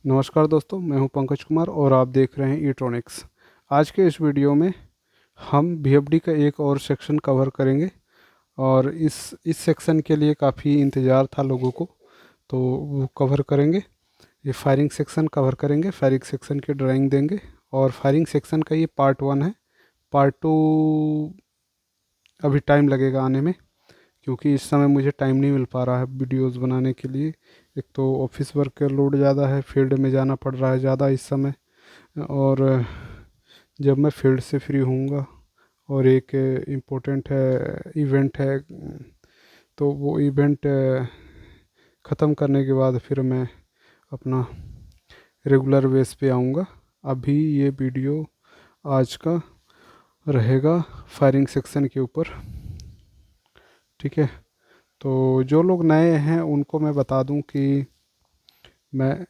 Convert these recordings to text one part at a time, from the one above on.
नमस्कार दोस्तों, मैं हूं पंकज कुमार और आप देख रहे हैं ईट्रॉनिक्स। आज के इस वीडियो में हम वीएफडी का एक और सेक्शन कवर करेंगे और इस सेक्शन के लिए काफ़ी इंतज़ार था लोगों को, तो वो कवर करेंगे। ये फायरिंग सेक्शन कवर करेंगे, फायरिंग सेक्शन की ड्राइंग देंगे और फायरिंग सेक्शन का ये पार्ट 1 है। पार्ट 2 अभी टाइम लगेगा आने में, क्योंकि इस समय मुझे टाइम नहीं मिल पा रहा है वीडियोस बनाने के लिए। एक तो ऑफिस वर्क का लोड ज़्यादा है, फील्ड में जाना पड़ रहा है ज़्यादा इस समय। और जब मैं फील्ड से फ्री होऊंगा और एक इम्पोर्टेंट है इवेंट है, तो वो इवेंट ख़त्म करने के बाद फिर मैं अपना रेगुलर बेस पे आऊँगा। अभी ये वीडियो आज का रहेगा फायरिंग सेक्शन के ऊपर, ठीक है। तो जो लोग नए हैं उनको मैं बता दूं कि मैं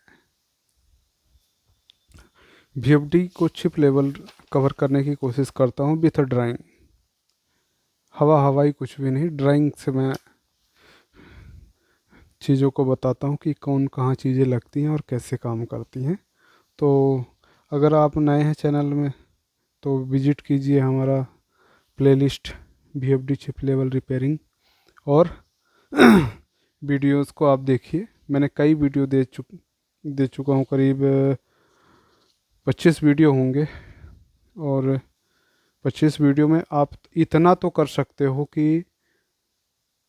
वीएफडी को चिप लेवल कवर करने की कोशिश करता हूं विथ ड्राइंग। हवाई कुछ भी नहीं, ड्राइंग से मैं चीज़ों को बताता हूं कि कौन कहाँ चीज़ें लगती हैं और कैसे काम करती हैं। तो अगर आप नए हैं चैनल में तो विजिट कीजिए हमारा playlist VFD chip level repairing, और वीडियोस को आप देखिए। मैंने कई वीडियो दे चुका हूँ, करीब 25 वीडियो होंगे। और 25 वीडियो में आप इतना तो कर सकते हो कि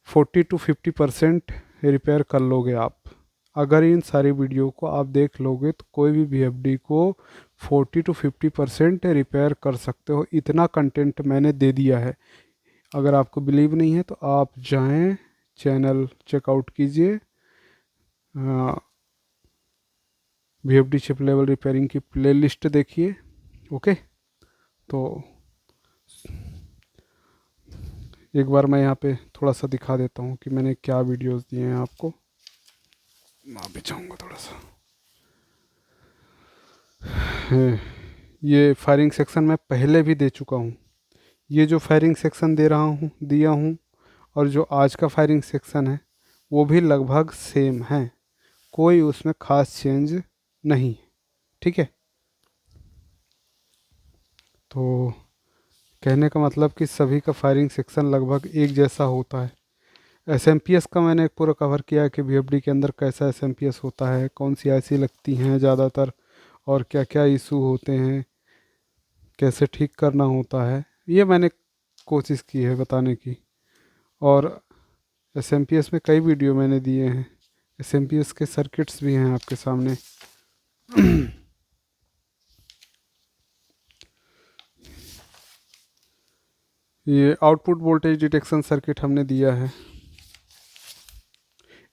40 to 50% रिपेयर कर लोगे आप। अगर इन सारी वीडियो को आप देख लोगे तो कोई भी वीएफडी को 40 to 50% रिपेयर कर सकते हो। इतना कंटेंट मैंने दे दिया है। अगर आपको बिलीव नहीं है तो आप जाएं, चैनल चेकआउट कीजिए, वीएफडी चिप लेवल रिपेयरिंग की प्लेलिस्ट देखिए। ओके, तो एक बार मैं यहाँ पे थोड़ा सा दिखा देता हूँ कि मैंने क्या वीडियोस दिए हैं आपको। मैं भी चाहूँगा थोड़ा सा ये फायरिंग सेक्शन मैं पहले भी दे चुका हूँ। ये जो फायरिंग सेक्शन दिया हूँ और जो आज का फायरिंग सेक्शन है वो भी लगभग सेम है, कोई उसमें ख़ास चेंज नहीं, ठीक है। तो कहने का मतलब कि सभी का फायरिंग सेक्शन लगभग एक जैसा होता है। एसएमपीएस का मैंने एक पूरा कवर किया है कि वीएफडी के अंदर कैसा एसएमपीएस होता है, कौन सी आईसी लगती हैं ज़्यादातर, और क्या क्या इशू होते हैं, कैसे ठीक करना होता है, ये मैंने कोशिश की है बताने की। और एसएमपीएस में कई वीडियो मैंने दिए हैं। एसएमपीएस के सर्किट्स भी हैं आपके सामने। ये आउटपुट वोल्टेज डिटेक्शन सर्किट हमने दिया है।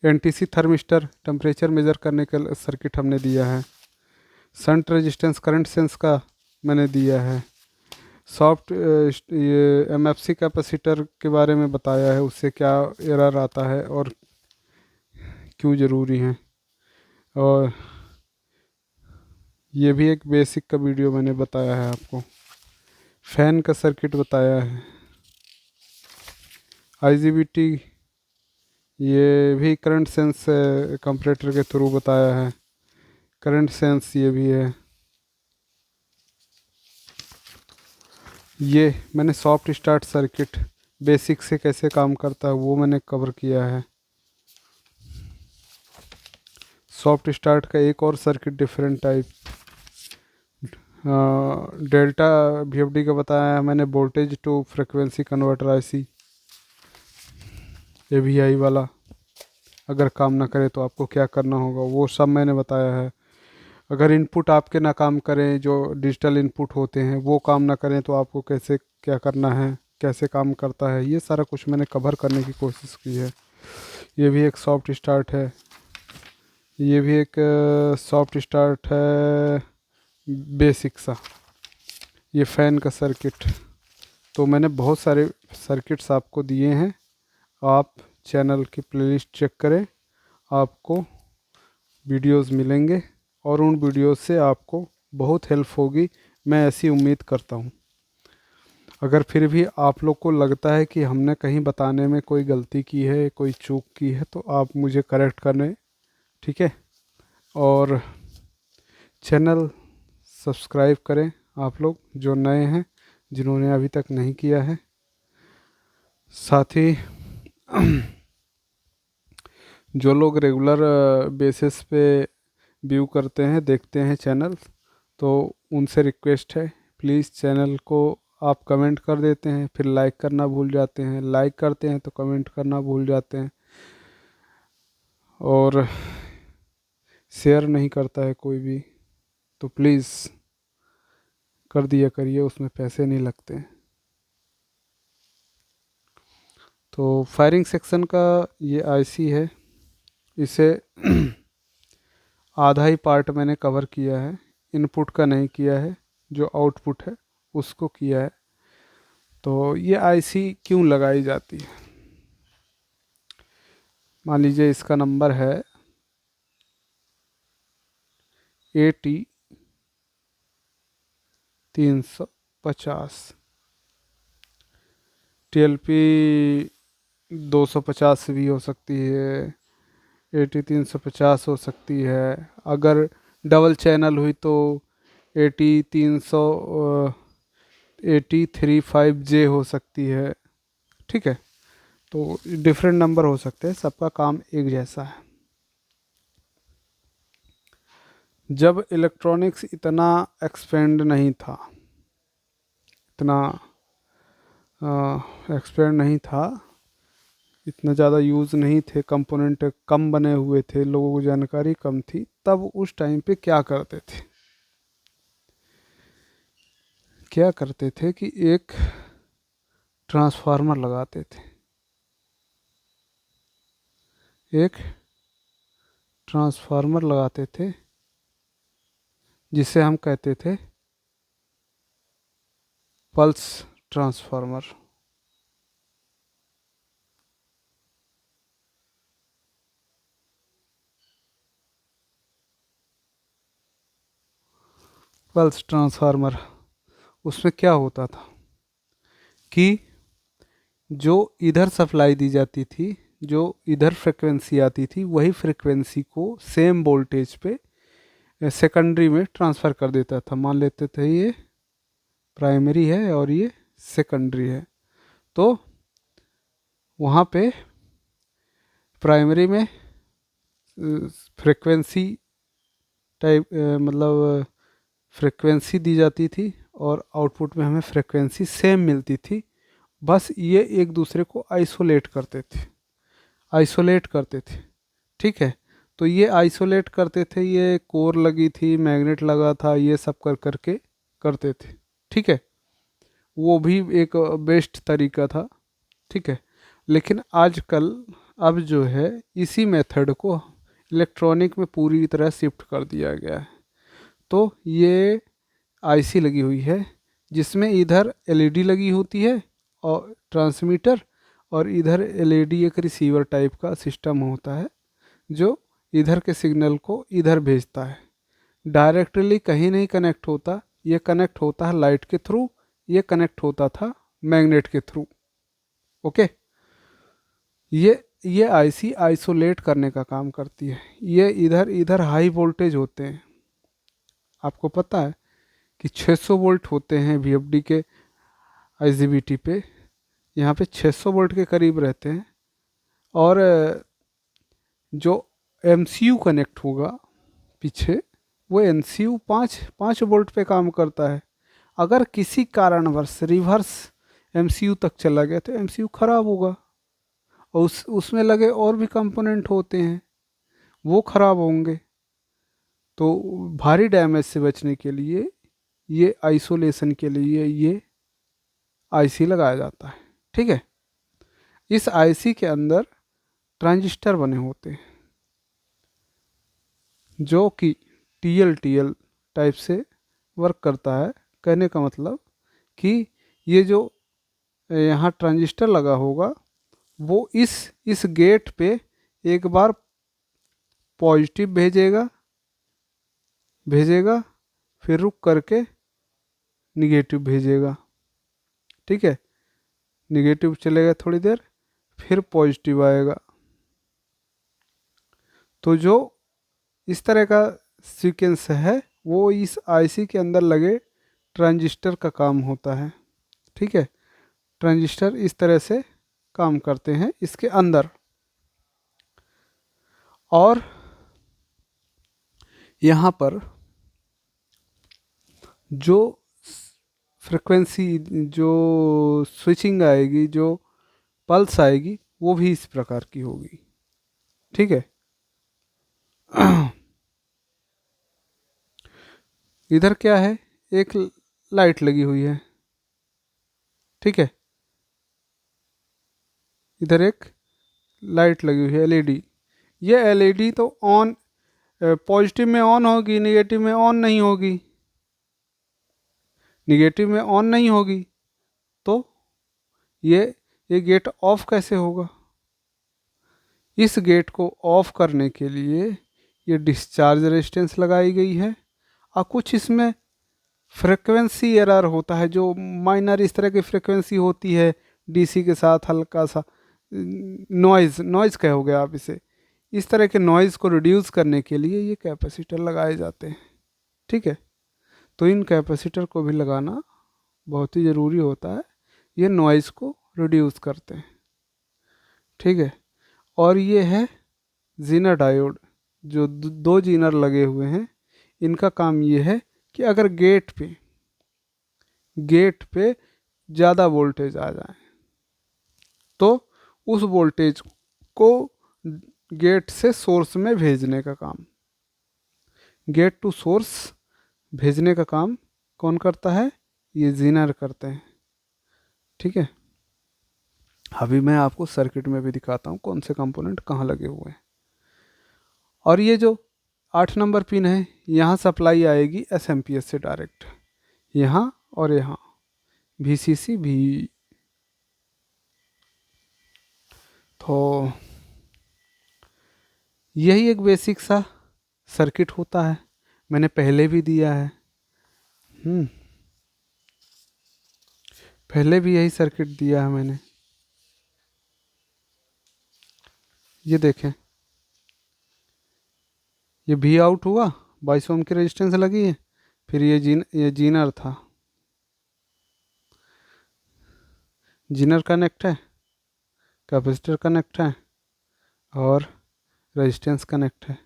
एनटीसी थर्मिस्टर टेम्परेचर मेज़र करने का सर्किट हमने दिया है। शंट रेजिस्टेंस करंट सेंस का मैंने दिया है। सॉफ्ट ये एमएफसी कैपेसिटर के बारे में बताया है, उससे क्या एरर आता है और क्यों ज़रूरी है। और ये भी एक बेसिक का वीडियो मैंने बताया है आपको। फ़ैन का सर्किट बताया है। आईजीबीटी ये भी करंट सेंस कंपरेटर के थ्रू बताया है। करंट सेंस ये भी है। ये मैंने सॉफ्ट स्टार्ट सर्किट बेसिक से कैसे काम करता है वो मैंने कवर किया है। सॉफ्ट स्टार्ट का एक और circuit different type delta VFD का बताया है मैंने। Voltage to frequency converter IC AVI वाला, अगर काम ना करे तो आपको क्या करना होगा वो सब मैंने बताया है। अगर इनपुट आपके ना काम करें, जो डिजिटल इनपुट होते हैं वो काम ना करें तो आपको कैसे क्या करना है, कैसे काम करता है, ये सारा कुछ मैंने कवर करने की कोशिश की है। ये भी एक सॉफ्ट स्टार्ट है। ये भी एक सॉफ्ट स्टार्ट है बेसिक सा। ये फ़ैन का सर्किट। तो मैंने बहुत सारे सर्किट्स आपको दिए हैं। आप चैनल की प्लेलिस्ट चेक करें, आपको वीडियोस मिलेंगे और उन वीडियोस से आपको बहुत हेल्प होगी, मैं ऐसी उम्मीद करता हूँ। अगर फिर भी आप लोग को लगता है कि हमने कहीं बताने में कोई गलती की है, कोई चूक की है, तो आप मुझे करेक्ट करें, ठीक है। और चैनल सब्सक्राइब करें आप लोग जो नए हैं, जिन्होंने अभी तक नहीं किया है। साथ ही जो लोग रेगुलर बेसिस पे व्यू करते हैं, देखते हैं चैनल, तो उनसे रिक्वेस्ट है, प्लीज़ चैनल को आप कमेंट कर देते हैं, फिर लाइक करना भूल जाते हैं, लाइक करते हैं तो कमेंट करना भूल जाते हैं, और शेयर नहीं करता है कोई भी, तो प्लीज़ कर दिया करिए, उसमें पैसे नहीं लगते हैं। तो फायरिंग सेक्शन का ये आईसी है, इसे आधा ही पार्ट मैंने कवर किया है, इनपुट का नहीं किया है, जो आउटपुट है उसको किया है। तो ये आईसी क्यों लगाई जाती है, मान लीजिए इसका नंबर है AT350, TLP 250 भी हो सकती है, AT350 हो सकती है। अगर डबल चैनल हुई तो AT35J हो सकती है, ठीक है। तो डिफरेंट नंबर हो सकते हैं, सबका काम एक जैसा है। जब इलेक्ट्रॉनिक्स इतना एक्सपेंड नहीं था, इतना एक्सपेंड नहीं था, इतना ज़्यादा यूज़ नहीं थे, कंपोनेंट कम बने हुए थे, लोगों को जानकारी कम थी, तब उस टाइम पे क्या करते थे, क्या करते थे कि एक ट्रांसफार्मर लगाते थे, एक ट्रांसफार्मर लगाते थे जिसे हम कहते थे पल्स ट्रांसफार्मर। पल्स ट्रांसफार्मर, उसमें क्या होता था कि जो इधर सप्लाई दी जाती थी, जो इधर फ्रिक्वेंसी आती थी, वही फ्रिक्वेंसी को सेम वोल्टेज पे सेकेंडरी में ट्रांसफ़र कर देता था। मान लेते थे ये प्राइमरी है और ये सेकेंडरी है, तो वहाँ पे प्राइमरी में फ्रिक्वेंसी टाइप मतलब फ्रिक्वेंसी दी जाती थी, और आउटपुट में हमें फ्रिक्वेंसी सेम मिलती थी। बस ये एक दूसरे को आइसोलेट करते थे, आइसोलेट करते थे, ठीक है। तो ये आइसोलेट करते थे, ये कोर लगी थी, मैग्नेट लगा था, ये सब कर करके करते थे, ठीक है। वो भी एक बेस्ट तरीका था, ठीक है। लेकिन आजकल अब जो है इसी मेथड को इलेक्ट्रॉनिक में पूरी तरह शिफ्ट कर दिया गया है। तो ये आईसी लगी हुई है जिसमें इधर एलईडी लगी होती है और ट्रांसमीटर, और इधर एलईडी एक रिसीवर टाइप का सिस्टम होता है जो इधर के सिग्नल को इधर भेजता है। डायरेक्टली कहीं नहीं कनेक्ट होता, ये कनेक्ट होता है लाइट के थ्रू, ये कनेक्ट होता था मैग्नेट के थ्रू, ओके। ये आईसी आइसोलेट करने का काम करती है। ये इधर इधर हाई वोल्टेज होते हैं, आपको पता है कि 600 वोल्ट होते हैं वीएफडी के आईजीबीटी पे, यहाँ पे 600 वोल्ट के करीब रहते हैं। और जो एमसीयू कनेक्ट होगा पीछे, वो एमसीयू 5 वोल्ट पे काम करता है। अगर किसी कारणवश रिवर्स एमसीयू तक चला गया तो एमसीयू खराब होगा, और उसमें लगे और भी कंपोनेंट होते हैं, वो खराब होंगे। तो भारी डैमेज से बचने के लिए, ये आइसोलेशन के लिए ये आईसी लगाया जाता है, ठीक है। इस आईसी के अंदर ट्रांजिस्टर बने होते हैं जो कि टीएल टाइप से वर्क करता है। कहने का मतलब कि ये जो यहाँ ट्रांजिस्टर लगा होगा, वो इस गेट पे एक बार पॉजिटिव भेजेगा भेजेगा, फिर रुक करके निगेटिव भेजेगा, ठीक है। निगेटिव चलेगा थोड़ी देर, फिर पॉजिटिव आएगा। तो जो इस तरह का सीक्वेंस है वो इस आईसी के अंदर लगे ट्रांजिस्टर का काम होता है। ठीक है, ट्रांजिस्टर इस तरह से काम करते हैं इसके अंदर। और यहाँ पर जो फ्रिक्वेंसी, जो स्विचिंग आएगी, जो पल्स आएगी, वो भी इस प्रकार की होगी। ठीक है। इधर क्या है, एक लाइट लगी हुई है। ठीक है, इधर एक लाइट लगी हुई है, एलईडी। ये एलईडी तो ऑन, पॉजिटिव में ऑन होगी, निगेटिव में ऑन नहीं होगी। निगेटिव में ऑन नहीं होगी तो ये गेट ऑफ कैसे होगा? इस गेट को ऑफ करने के लिए ये डिस्चार्ज रेजिस्टेंस लगाई गई है, और कुछ इसमें फ्रिक्वेंसी एरर होता है, जो माइनर इस तरह की फ्रिक्वेंसी होती है डीसी के साथ, हल्का सा नॉइज़ कहोगे आप इसे। इस तरह के नॉइज़ को रिड्यूस करने के लिए ये कैपेसिटर लगाए जाते हैं। ठीक है, तो इन कैपेसिटर को भी लगाना बहुत ही ज़रूरी होता है, ये नॉइज़ को रिड्यूस करते हैं। ठीक है, और ये है जीनर डायोड, जो दो जीनर लगे हुए हैं। इनका काम ये है कि अगर गेट पे ज़्यादा वोल्टेज आ जाए तो उस वोल्टेज को गेट से सोर्स में भेजने का काम, गेट टू सोर्स भेजने का काम कौन करता है? ये जीनर करते हैं। ठीक है, अभी मैं आपको सर्किट में भी दिखाता हूँ कौन से कंपोनेंट कहाँ लगे हुए हैं। और ये जो 8 नंबर पिन है, यहाँ सप्लाई आएगी एसएमपीएस से डायरेक्ट, यहाँ और यहाँ वीसीसी भी। तो यही एक बेसिक सा सर्किट होता है, मैंने पहले भी दिया है। पहले भी यही सर्किट दिया है मैंने। ये देखें, ये भी आउट हुआ, 22 ओम की रेजिस्टेंस लगी है, फिर ये जीनर था, जीनर कनेक्ट है, कैपेसिटर कनेक्ट है और रेजिस्टेंस कनेक्ट है।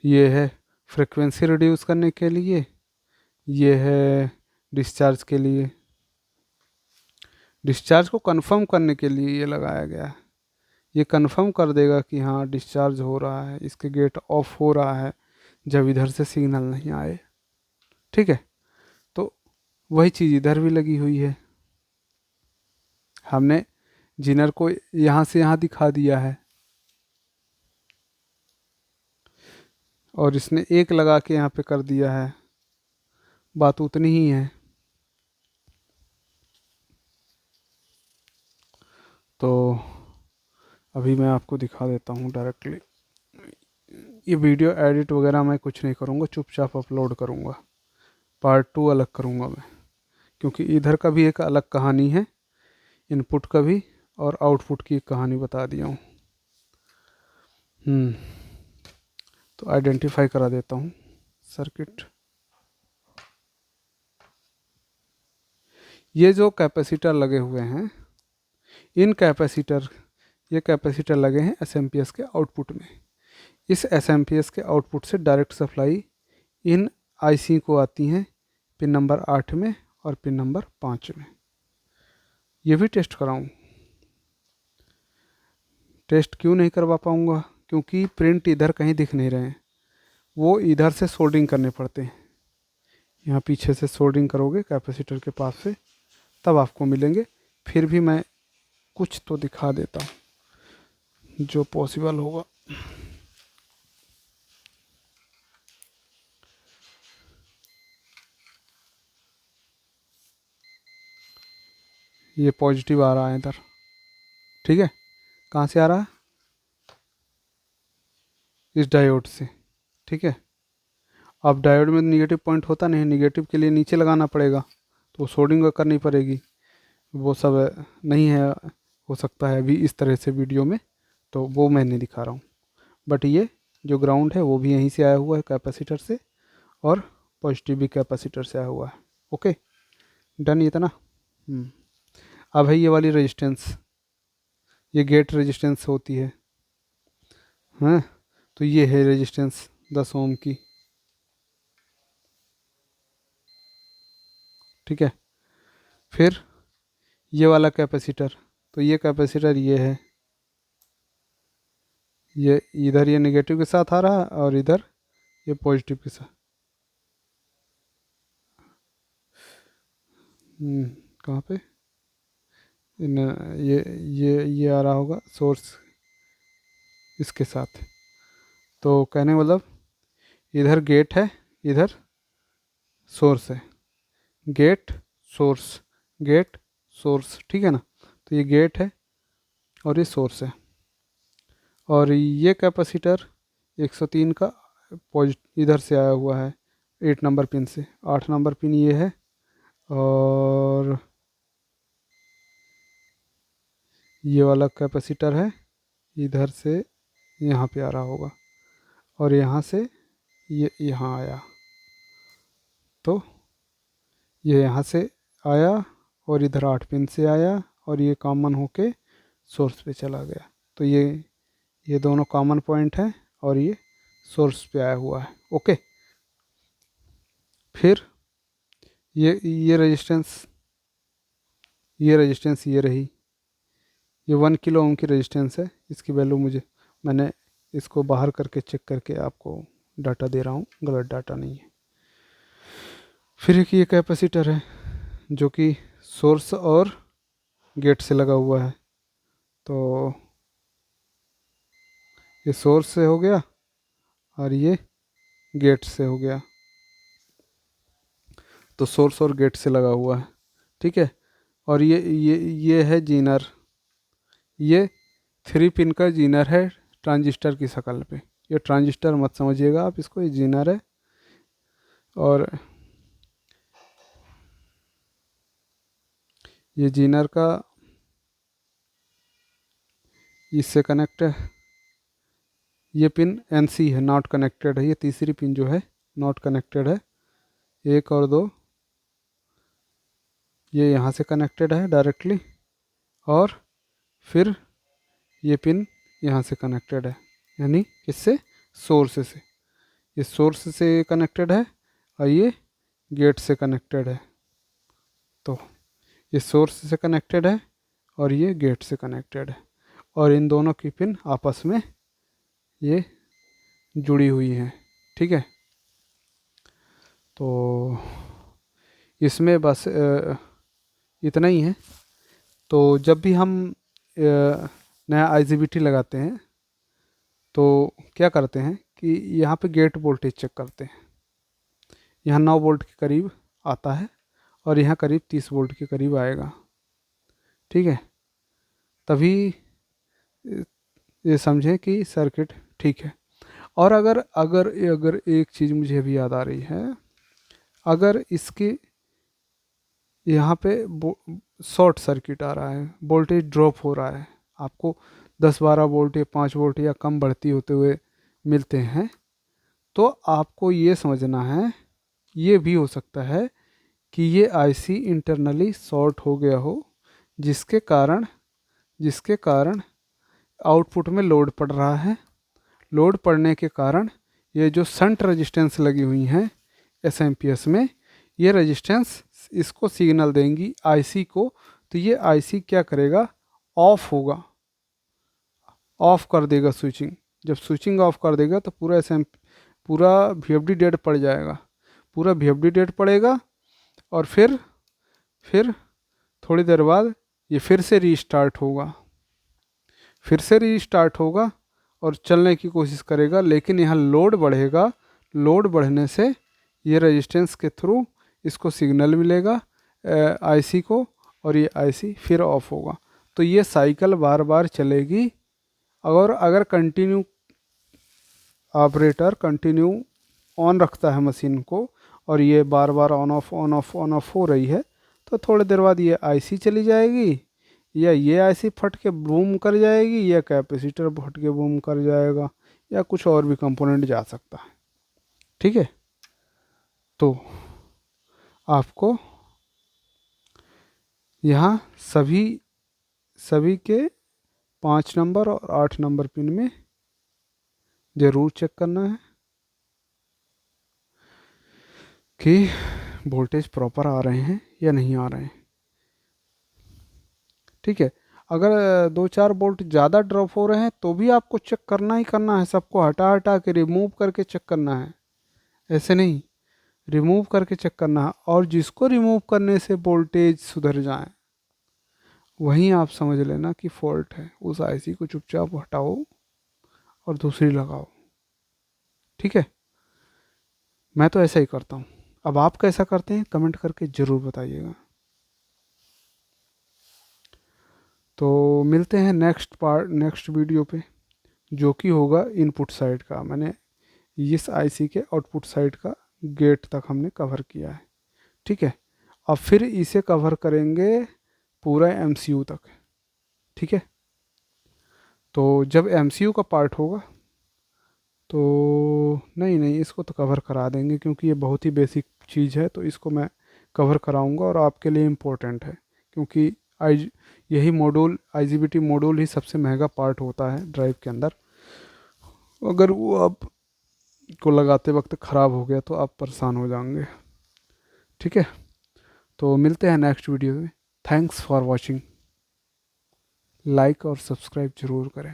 ये है फ्रिक्वेंसी रिड्यूस करने के लिए, ये है डिस्चार्ज के लिए, डिस्चार्ज को कंफर्म करने के लिए ये लगाया गया है। ये कंफर्म कर देगा कि हाँ डिस्चार्ज हो रहा है, इसके गेट ऑफ हो रहा है जब इधर से सिग्नल नहीं आए। ठीक है, तो वही चीज़ इधर भी लगी हुई है। हमने जीनर को यहाँ से यहाँ दिखा दिया है, और इसने एक लगा के यहाँ पे कर दिया है, बात उतनी ही है। तो अभी मैं आपको दिखा देता हूँ डायरेक्टली। ये वीडियो एडिट वगैरह मैं कुछ नहीं करूँगा, चुपचाप अपलोड करूँगा, पार्ट 2 अलग करूँगा मैं, क्योंकि इधर का भी एक अलग कहानी है, इनपुट का भी और आउटपुट की एक कहानी बता दिया हूँ। तो आइडेंटिफाई करा देता हूँ सर्किट। ये जो कैपेसिटर लगे हुए हैं, इन ये कैपेसिटर लगे हैं एसएमपीएस के आउटपुट में। इस एसएमपीएस के आउटपुट से डायरेक्ट सप्लाई इन आईसी को आती हैं पिन नंबर 8 में और पिन नंबर 5 में। ये भी टेस्ट कराऊं? टेस्ट क्यों नहीं करवा पाऊंगा? क्योंकि प्रिंट इधर कहीं दिख नहीं रहे हैं, वो इधर से सोल्डरिंग करने पड़ते हैं। यहाँ पीछे से सोल्डरिंग करोगे कैपेसिटर के पास से, तब आपको मिलेंगे। फिर भी मैं कुछ तो दिखा देता हूँ जो पॉसिबल होगा। ये पॉजिटिव आ रहा है इधर, ठीक है। कहाँ से आ रहा है? इस डायोड से, ठीक है। अब डायोड में निगेटिव पॉइंट होता नहीं, निगेटिव के लिए नीचे लगाना पड़ेगा, तो सोल्डरिंग करनी पड़ेगी। वो सब नहीं है, हो सकता है अभी इस तरह से वीडियो में, तो वो मैं नहीं दिखा रहा हूँ। बट ये जो ग्राउंड है वो भी यहीं से आया हुआ है कैपेसिटर से, और पॉजिटिव भी कैपेसिटर से आया हुआ है। ओके, डन इतना। अब है ये वाली रेजिस्टेंस, ये गेट रेजिस्टेंस होती है, हाँ। तो ये है रेजिस्टेंस 10 ओम की, ठीक है। फिर ये वाला कैपेसिटर, तो ये कैपेसिटर ये है, ये इधर ये नेगेटिव के साथ आ रहा है और इधर ये पॉजिटिव के साथ। कहाँ पे इन ये आ रहा होगा सोर्स इसके साथ। तो कहने मतलब इधर गेट है, इधर सोर्स है, गेट सोर्स, गेट सोर्स, ठीक है ना। तो ये गेट है और ये सोर्स है, और ये कैपेसिटर 103 का इधर से आया हुआ है 8 नंबर पिन से, 8 नंबर पिन ये है, और ये वाला कैपेसिटर है इधर से यहाँ पे आ रहा होगा, और यहाँ से ये यहाँ आया, तो ये यहाँ से आया और इधर 8 पिन से आया, और ये कॉमन होके सोर्स पे चला गया। तो ये दोनों कॉमन पॉइंट हैं और ये सोर्स पे आया हुआ है। ओके, फिर ये रेजिस्टेंस, ये रही, ये 1 किलो ओम की रेजिस्टेंस है। इसकी वैल्यू मैंने इसको बाहर करके चेक करके आपको डाटा दे रहा हूँ, गलत डाटा नहीं है। फिर एक ये कैपेसिटर है जो कि सोर्स और गेट से लगा हुआ है, तो ये सोर्स से हो गया और ये गेट से हो गया, तो सोर्स और गेट से लगा हुआ है, ठीक है। और ये है जीनर, ये 3 पिन का जीनर है ट्रांजिस्टर की शक्ल पे। ये ट्रांजिस्टर मत समझिएगा आप इसको, ये जीनर है। और ये जीनर का इससे कनेक्ट है, ये पिन NC है, नॉट कनेक्टेड है। ये तीसरी पिन जो है नॉट कनेक्टेड है, 1 और 2 ये यहाँ से कनेक्टेड है डायरेक्टली, और फिर ये पिन यहाँ से कनेक्टेड है, यानी इससे सोर्स से, ये सोर्स से कनेक्टेड है और ये गेट से कनेक्टेड है। तो ये सोर्स से कनेक्टेड है और ये गेट से कनेक्टेड है, और इन दोनों की पिन आपस में ये जुड़ी हुई हैं, ठीक है। तो इसमें बस इतना ही है। तो जब भी हम नया IGBT लगाते हैं तो क्या करते हैं कि यहाँ पे गेट वोल्टेज चेक करते हैं। यहाँ 9 वोल्ट के करीब आता है और यहाँ करीब 30 वोल्ट के करीब आएगा, ठीक है। तभी ये समझें कि सर्किट ठीक है। और अगर अगर अगर एक चीज़ मुझे अभी याद आ रही है, अगर इसके यहाँ पे शॉर्ट सर्किट आ रहा है, वोल्टेज ड्रॉप हो रहा है, आपको 10-12 वोल्ट या 5 वोल्ट या कम बढ़ती होते हुए मिलते हैं, तो आपको ये समझना है, ये भी हो सकता है कि ये IC इंटरनली शॉर्ट हो गया हो, जिसके कारण आउटपुट में लोड पड़ रहा है। लोड पड़ने के कारण ये जो शंट रेजिस्टेंस लगी हुई हैं SMPS में, ये रेजिस्टेंस इसको सिग्नल देंगी IC को। तो ये IC क्या करेगा, ऑफ होगा, ऑफ कर देगा स्विचिंग। जब स्विचिंग ऑफ कर देगा तो पूरा VFD डेड पड़ जाएगा, पूरा VFD डेड पड़ेगा, और फिर थोड़ी देर बाद ये फिर से रीस्टार्ट होगा और चलने की कोशिश करेगा। लेकिन यहाँ लोड बढ़ेगा, लोड बढ़ने से ये रेजिस्टेंस के थ्रू इसको सिग्नल मिलेगा IC को, और ये IC फिर ऑफ होगा। तो ये साइकिल बार बार चलेगी। और अगर ऑपरेटर कंटिन्यू ऑन रखता है मशीन को, और ये बार बार ऑन ऑफ हो रही है, तो थोड़ी देर बाद ये IC चली जाएगी, या ये IC फट के बूम कर जाएगी, या कैपेसिटर फट के बूम कर जाएगा, या कुछ और भी कंपोनेंट जा सकता है, ठीक है। तो आपको यहाँ सभी सभी के 5 नंबर और 8 नंबर पिन में ज़रूर चेक करना है कि वोल्टेज प्रॉपर आ रहे हैं या नहीं आ रहे हैं। ठीक है, अगर 2-4 वोल्ट ज़्यादा ड्रॉप हो रहे हैं तो भी आपको चेक करना ही करना है, सबको हटा हटा के रिमूव करके चेक करना है, ऐसे नहीं, रिमूव करके चेक करना है। और जिसको रिमूव करने से वोल्टेज सुधर जाए वहीं आप समझ लेना कि फॉल्ट है, उस आईसी को चुपचाप हटाओ और दूसरी लगाओ। ठीक है, मैं तो ऐसा ही करता हूँ। अब आप कैसा करते हैं कमेंट करके ज़रूर बताइएगा। तो मिलते हैं नेक्स्ट वीडियो पे, जो कि होगा इनपुट साइड का। मैंने इस आईसी के आउटपुट साइड का गेट तक हमने कवर किया है। ठीक है, अब फिर इसे कवर करेंगे पूरा एमसीयू तक। ठीक है, तो जब एमसीयू का पार्ट होगा तो नहीं, इसको तो कवर करा देंगे क्योंकि ये बहुत ही बेसिक चीज़ है, तो इसको मैं कवर कराऊंगा और आपके लिए इम्पोर्टेंट है, क्योंकि आई यही मॉड्यूल आईजीबीटी मॉड्यूल ही सबसे महंगा पार्ट होता है ड्राइव के अंदर। अगर वो आपको लगाते वक्त ख़राब हो गया तो आप परेशान हो जाएंगे। ठीक है, तो मिलते हैं नेक्स्ट वीडियो में। Thanks for watching. लाइक और सब्सक्राइब ज़रूर करें।